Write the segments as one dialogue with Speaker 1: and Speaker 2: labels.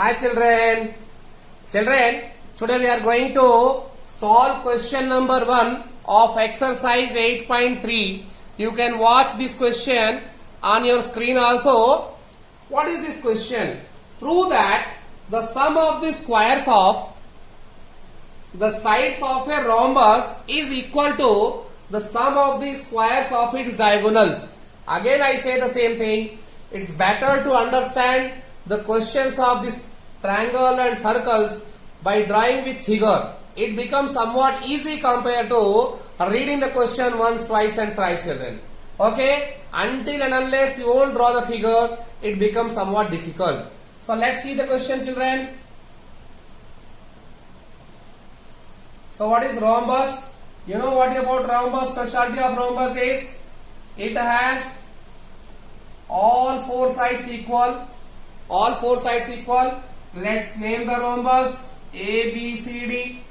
Speaker 1: Hi children. Children, today we are going to solve question number 1 of exercise 8.3. You can watch this question on your screen also. What is this question? Prove that the sum of the squares of the sides of a rhombus is equal to the sum of the squares of its diagonals. Again I say the same thing. It's better to understand the questions of this triangle and circles by drawing with figure. It becomes somewhat easy compared to reading the question once, twice and thrice, children. Okay? Until and unless you won't draw the figure, it becomes somewhat difficult. So let's see the question, children. So what is rhombus? You know what about rhombus? Specialty of rhombus is it has all four sides equal. All four sides equal. Let's name the rhombus A, B, C, D.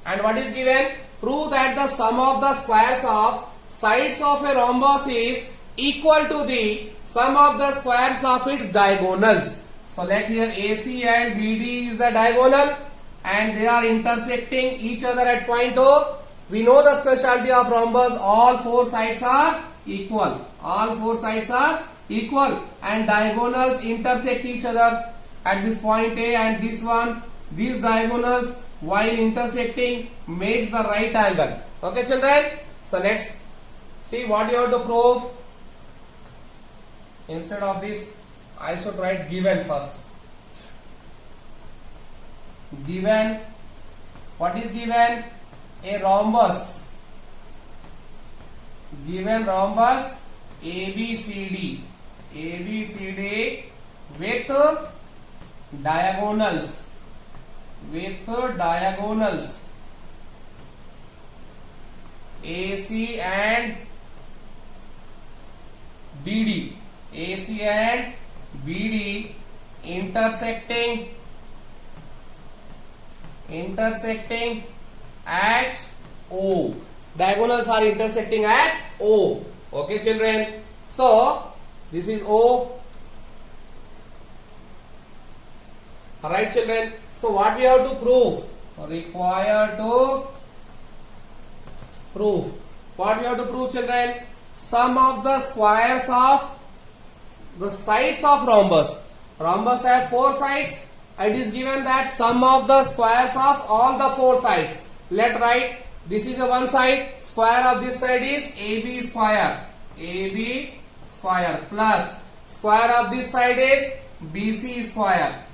Speaker 1: And what is given? Prove that the sum of the squares of sides of a rhombus is equal to the sum of the squares of its diagonals. So let here AC and BD is the diagonal and they are intersecting each other at point O. We know the specialty of rhombus, all four sides are equal. All four sides are equal and diagonals intersect each other at this point A and this one. These diagonals while intersecting makes the right angle. Okay children? So let's see what you have to prove. Instead of this I should write given first. Given, what is given? A rhombus. Given rhombus ABCD. ABCD with diagonals. With diagonals. AC and BD. AC and BD intersecting at O. Diagonals are intersecting at O. Okay children. So this is O. Alright children. So what we have to prove? Required to prove. What we have to prove children? Sum of the squares of the sides of rhombus. Rhombus has four sides. It is given that sum of the squares of all the four sides. Let write. This is a one side. Square of this side is AB square. AB square plus square of this side is BC square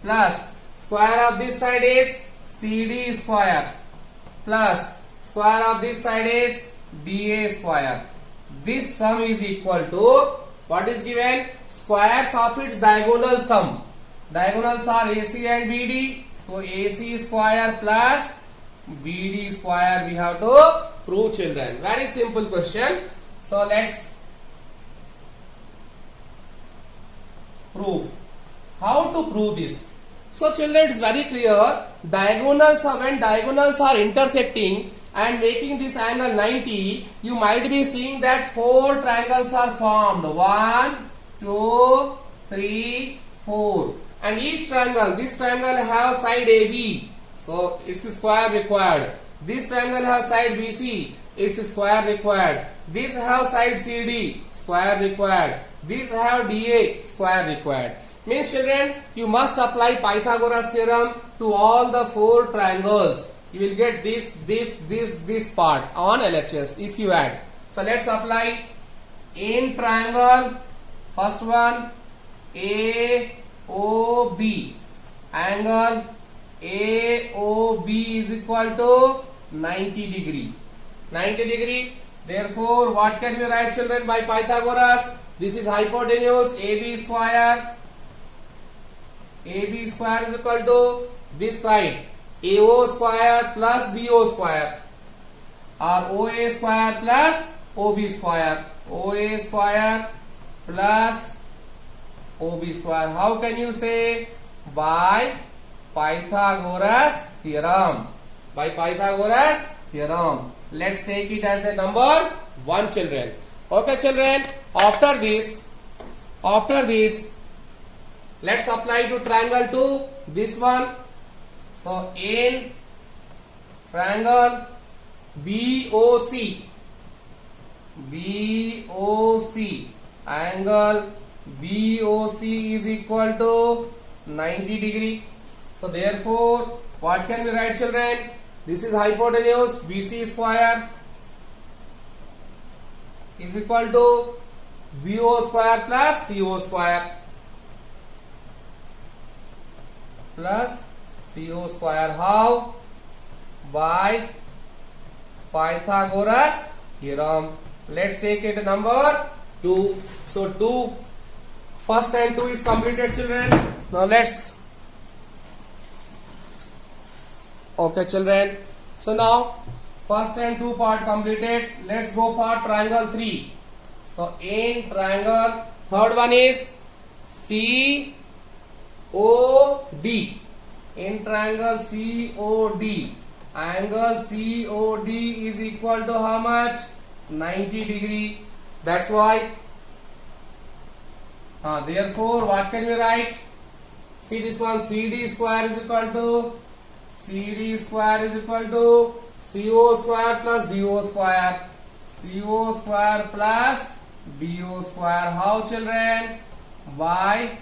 Speaker 1: plus square of this side is CD square plus square of this side is BA square. This sum is equal to what is given? Squares of its diagonal sum. Diagonals are AC and BD. So AC square plus BD square we have to prove children. Very simple question. So let's prove. How to prove this? So children, it's very clear. Diagonals are when diagonals are intersecting and making this angle 90, you might be seeing that four triangles are formed. 1, 2, 3, 4. And each triangle, this triangle have side AB. So it's a square required. This triangle have side BC. It's a square required. This have side CD. Square required. This have DA. Square required. Means children, you must apply Pythagoras theorem to all the four triangles. You will get this part on LHS if you add. So let's apply. In triangle, first one AOB. Angle AOB is equal to 90 degree. 90 degree. Therefore, what can we write children by Pythagoras? This is hypotenuse AB square. AB square is equal to this side AO square plus BO square or OA square plus OB square. OA square plus OB square. How can you say? By Pythagoras theorem. By Pythagoras theorem. Let's take it as a number 1 children. Okay children, after this Let's apply to triangle 2. This one. So in triangle BOC, angle BOC is equal to 90 degree. So therefore, what can we write, children? This is hypotenuse. BC square is equal to BO square plus CO square plus CO square. How? By Pythagoras theorem. Let's take it number 2. So 2, first and 2 is completed, children. Now let's. Okay, children. So now first and 2 part completed. Let's go for triangle 3. So in triangle, third one is COD. In triangle COD, angle COD is equal to how much? 90 degree. That's why. Therefore, what can we write? See this one, CD square is equal to CO square plus DO square. CO square plus DO square. How, children? By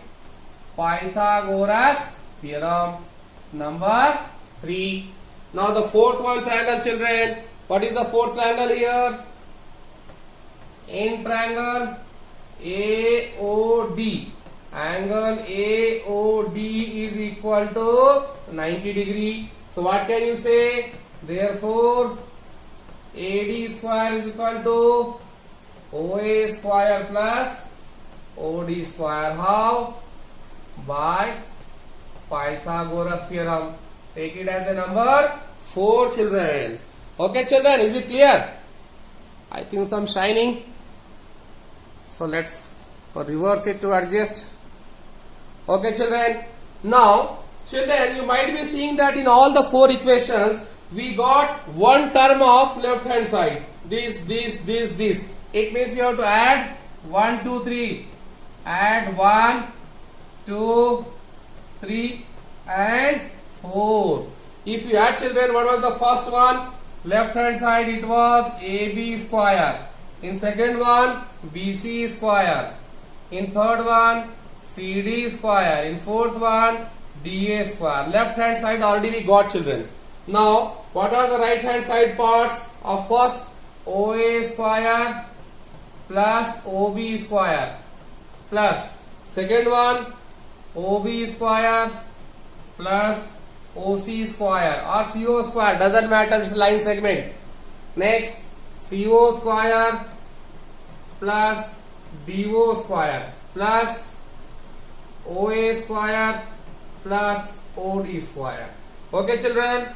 Speaker 1: Pythagoras theorem. Number 3. Now the fourth one, triangle, children. What is the fourth triangle here? In triangle AOD, angle AOD is equal to 90 degree. So what can you say? Therefore, AD square is equal to OA square plus OD square. How? By Pythagoras theorem. Take it as a number 4, children. Okay, children, is it clear? I think some shining. So let's reverse it to adjust. Okay, children. Now, children, you might be seeing that in all the 4 equations, we got one term of left hand side. This. It means you have to add 1, 2, 3. Add 1, 2, 3 and 4. If you add, children, what was the first one? Left hand side, it was AB square. In second one, BC square. In third one, CD square. In fourth one, DA square. Left hand side already we got, children. Now, what are the right hand side parts of first? OA square plus OB square plus second one OB square plus OC square or CO square, doesn't matter, it's line segment. Next, CO square plus DO square plus OA square plus OD square. Okay, children.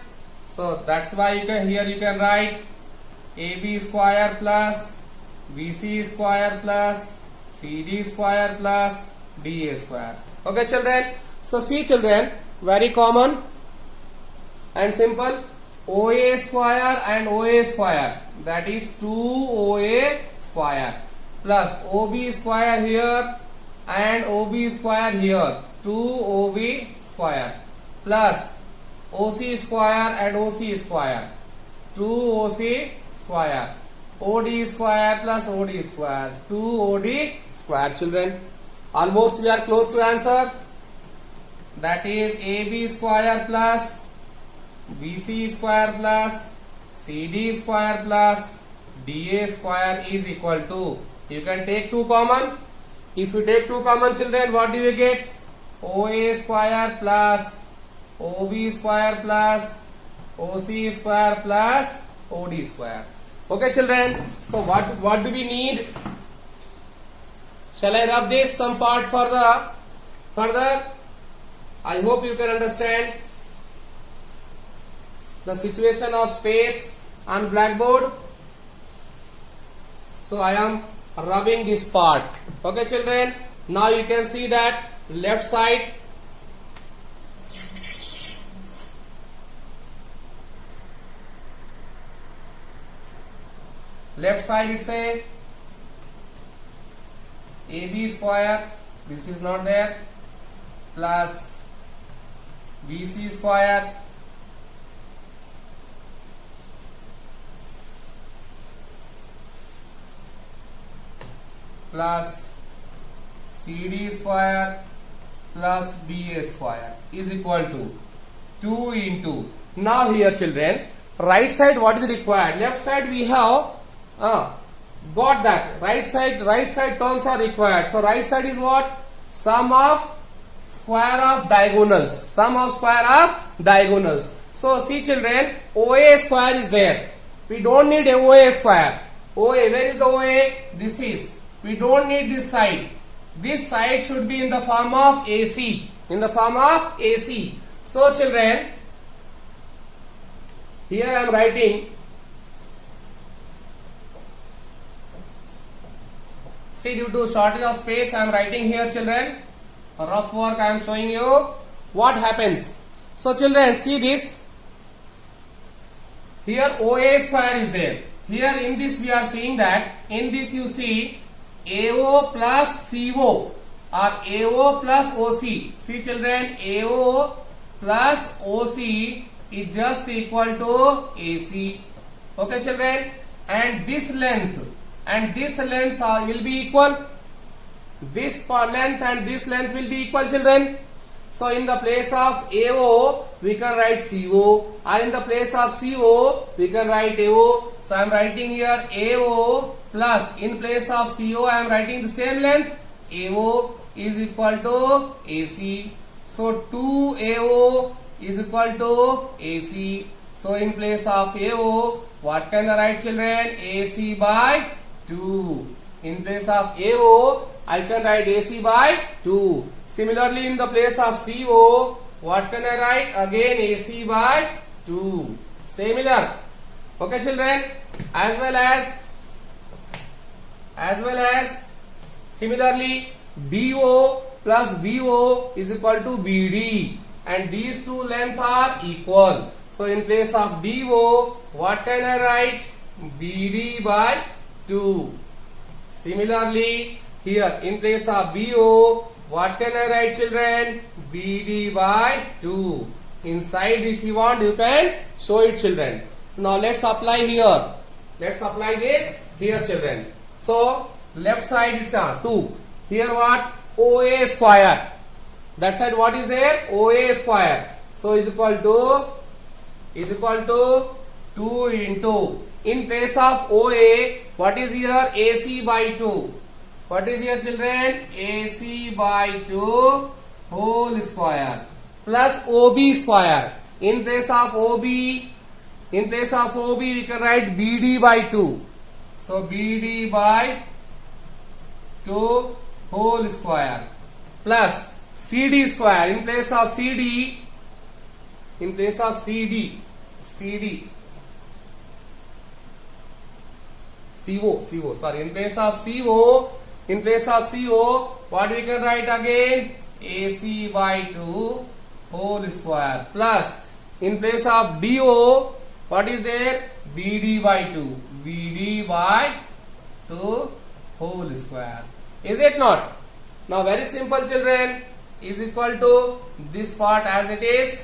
Speaker 1: So that's why you can write AB square plus BC square plus CD square plus DA square. Okay, children. So see, children, very common and simple. OA square and OA square, that is 2OA square plus OB square here and OB square here, 2OB square plus OC square and OC square, 2OC square, OD square plus OD square, 2OD square. Children, almost we are close to answer. That is AB square plus BC square plus CD square plus DA square is equal to, you can take 2 common. If you take 2 common, children, what do you get? OA square plus OB square plus OC square plus OD square. Okay, children. So what do we need? Shall I rub this some part further? I hope you can understand the situation of space on blackboard. So I am rubbing this part. Okay, children. Now you can see that left side it's a AB square. This is not there. plus BC square plus CD square plus DA square is equal to 2 into. Now here children, right side what is required? Left side we have got that. Right side terms are required. So right side is what? Sum of square of diagonals. Sum of square of diagonals. So see children, OA square is there. We don't need a OA square. OA, where is the OA? This is. We don't need this side. This side should be in the form of AC. In the form of AC. So children, here I am writing. See, due to shortage of space, I am writing here children. A rough work I am showing you. What happens? So children, see this. Here OA square is there. Here in this we are seeing that. In this you see AO plus CO or AO plus OC. See children, AO plus OC is just equal to AC. Okay children, and this length will be equal. This length and this length will be equal children. So in the place of AO we can write CO, or in the place of CO we can write AO. So I am writing here AO plus, in place of CO I am writing the same length, AO is equal to AC. So 2AO is equal to AC. So in place of AO, what can I write children? AC by 2. In place of AO, I can write AC by 2. Similarly, in the place of CO, what can I write? Again AC by 2. Similar. Okay children, as well as similarly BO plus BO is equal to BD, and these two lengths are equal. So in place of DO, what can I write? BD by 2. Similarly here in place of BO, what can I write children? BD by 2. Inside if you want you can show it children. Now let's apply here. Let's apply this here children. So left side it's 2. Here what? OA square. That side what is there? OA square. So is equal to 2 into. In place of OA, what is here? AC by 2. What is here children? AC by 2 whole square plus OB square. In place of OB we can write BD by 2. So BD by 2 whole square plus CD square. In place of CD, in place of CO, what we can write again? AC by 2 whole square plus in place of DO, what is there? BD by 2. BD by 2 whole square. Is it not? Now very simple children, is equal to this part as it is,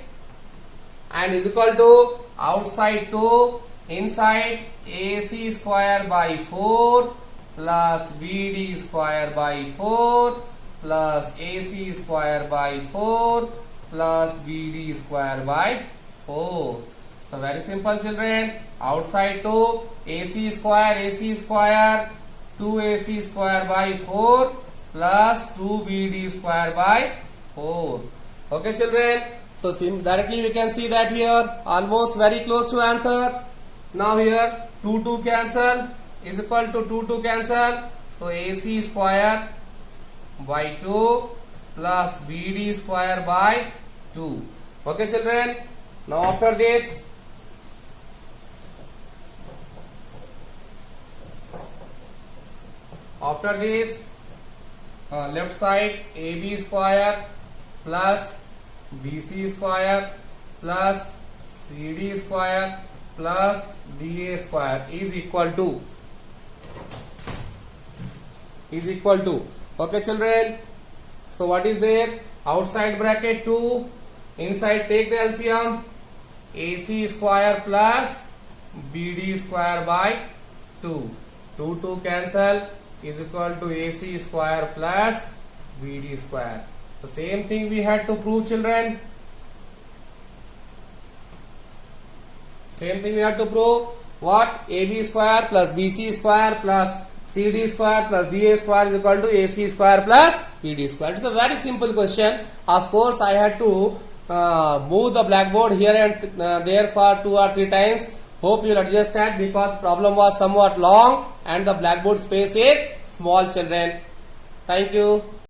Speaker 1: and is equal to outside 2, inside AC square by 4 plus BD square by 4 plus AC square by 4 plus BD square by 4. So very simple children, outside 2, AC square, 2AC square by 4 plus 2BD square by 4. Okay children, so directly we can see that here almost very close to answer. Now here 2 cancel, is equal to 2 cancel. So AC square by 2 plus BD square by 2. Okay children, now after this left side AB square plus BC square plus CD square plus DA square is equal to okay children, so what is there? outside bracket 2, inside take the LCM, AC square plus BD square by 2. 2 cancel is equal to AC square plus BD square. The same thing we had to prove, children. Same thing we have to prove. What? AB square plus BC square plus CD square plus DA square is equal to AC square plus BD square. It's a very simple question. Of course, I had to move the blackboard here and there for 2 or 3 times. Hope you will understand, because problem was somewhat long and the blackboard space is small, children. Thank you.